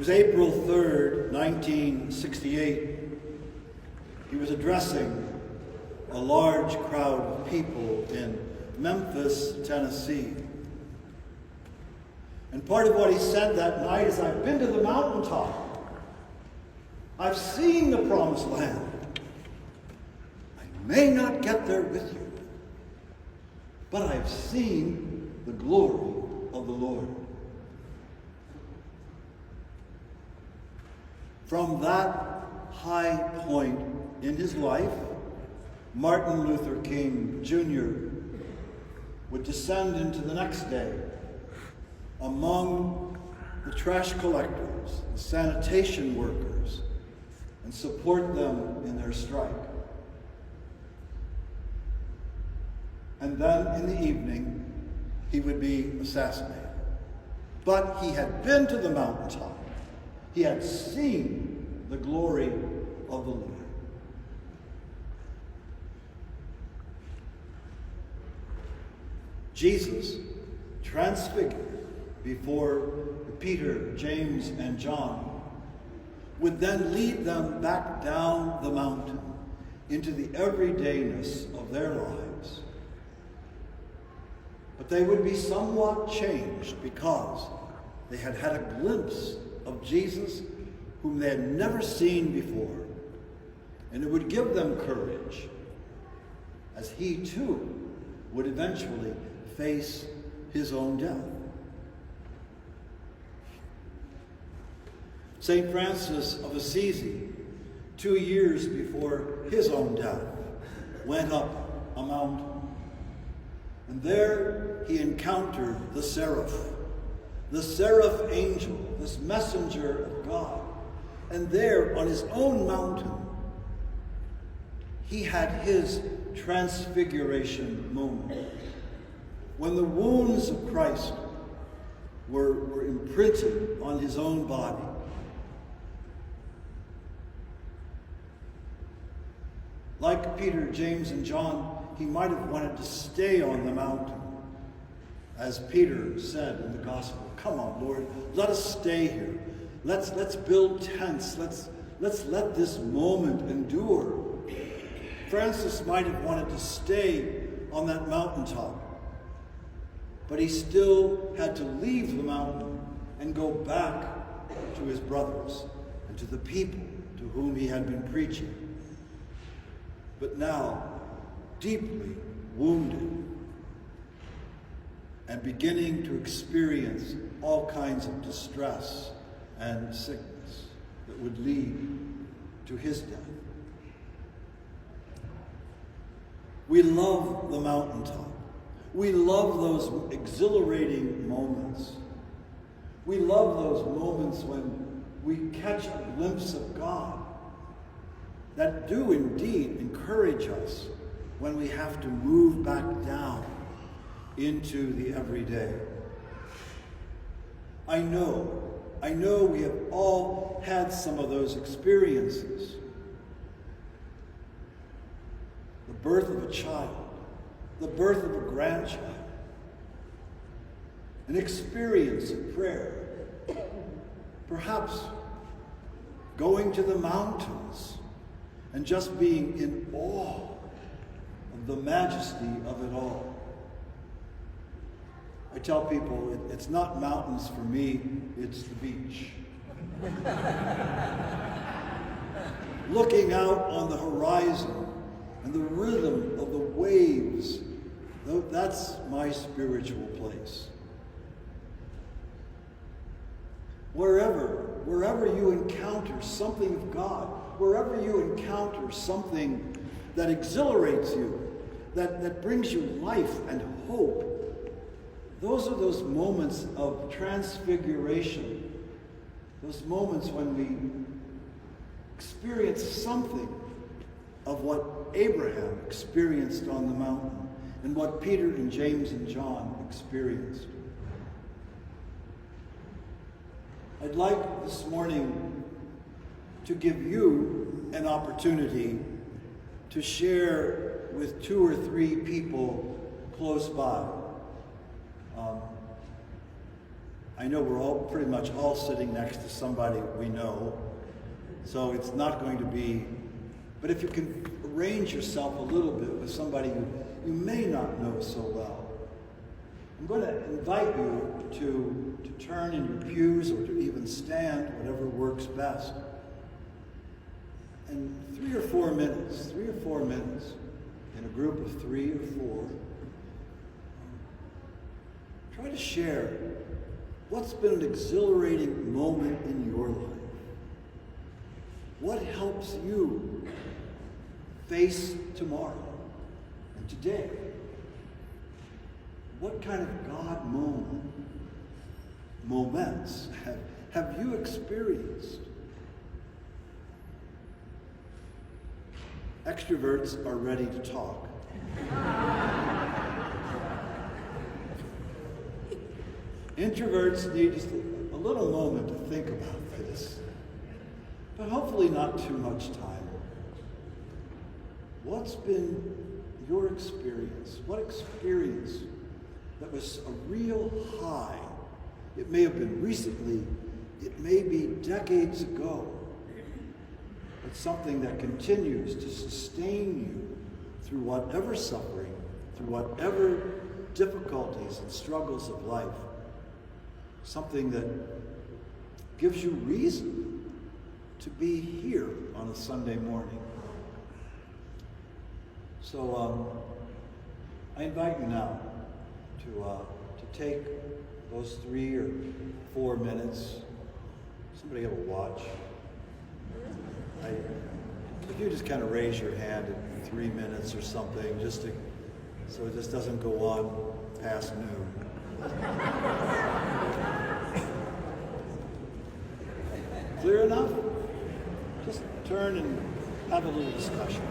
was April 3rd, 1968. He was addressing a large crowd of people in Memphis, Tennessee. And part of what he said that night is, I've been to the mountaintop. I've seen the promised land. I may not get there with you, but I've seen the glory of the Lord. From that high point in his life, Martin Luther King Jr. would descend into the next day among the trash collectors, the sanitation workers, and support them in their strike. And then in the evening, he would be assassinated. But he had been to the mountaintop. He had seen the glory of the Lord. Jesus, transfigured before Peter, James, and John, would then lead them back down the mountain into the everydayness of their lives. But they would be somewhat changed because they had had a glimpse of Jesus whom they had never seen before. And it would give them courage as he too would eventually face his own death. St. Francis of Assisi, 2 years before his own death, went up a mountain. And there he encountered the seraph angel, this messenger of God. And there on his own mountain, he had his transfiguration moment, when the wounds of Christ were imprinted on his own body. Like Peter, James, and John, he might have wanted to stay on the mountain. As Peter said in the gospel, come on, Lord, let us stay here. Let's build tents. Let's let this moment endure. Francis might have wanted to stay on that mountaintop, but he still had to leave the mountain and go back to his brothers and to the people to whom he had been preaching. But now, deeply wounded and beginning to experience all kinds of distress and sickness that would lead to his death. We love the mountaintop. We love those exhilarating moments. We love those moments when we catch a glimpse of God that do indeed encourage us when we have to move back down into the everyday. I know we have all had some of those experiences. The birth of a child, the birth of a grandchild, an experience of prayer, perhaps going to the mountains and just being in awe of the majesty of it all. I tell people it's not mountains for me, it's the beach. Looking out on the horizon and the rhythm of the waves, that's my spiritual place. Wherever you encounter something of God, wherever you encounter something that exhilarates you, that brings you life and hope, those are those moments of transfiguration, those moments when we experience something of what Abraham experienced on the mountain and what Peter and James and John experienced. I'd like this morning to give you an opportunity to share with 2 or 3 people close by. I know we're all pretty much all sitting next to somebody we know, so it's not going to be, but if you can arrange yourself a little bit with somebody you may not know so well, I'm going to invite you to turn in your pews or to even stand, whatever works best. And 3 or 4 minutes, in a group of 3 or 4, try to share what's been an exhilarating moment in your life. What helps you face tomorrow and today? What kind of God moments have you experienced? Extroverts are ready to talk. Introverts need just a little moment to think about this, but hopefully not too much time. What's been your experience? What experience that was a real high? It may have been recently, it may be decades ago, but something that continues to sustain you through whatever suffering, through whatever difficulties and struggles of life. Something that gives you reason to be here on a Sunday morning. So I invite you now to take those 3 or 4 minutes. Somebody have a watch. If you just kind of raise your hand at 3 minutes or something, so it just doesn't go on past noon. Clear enough? Just turn and have a little discussion.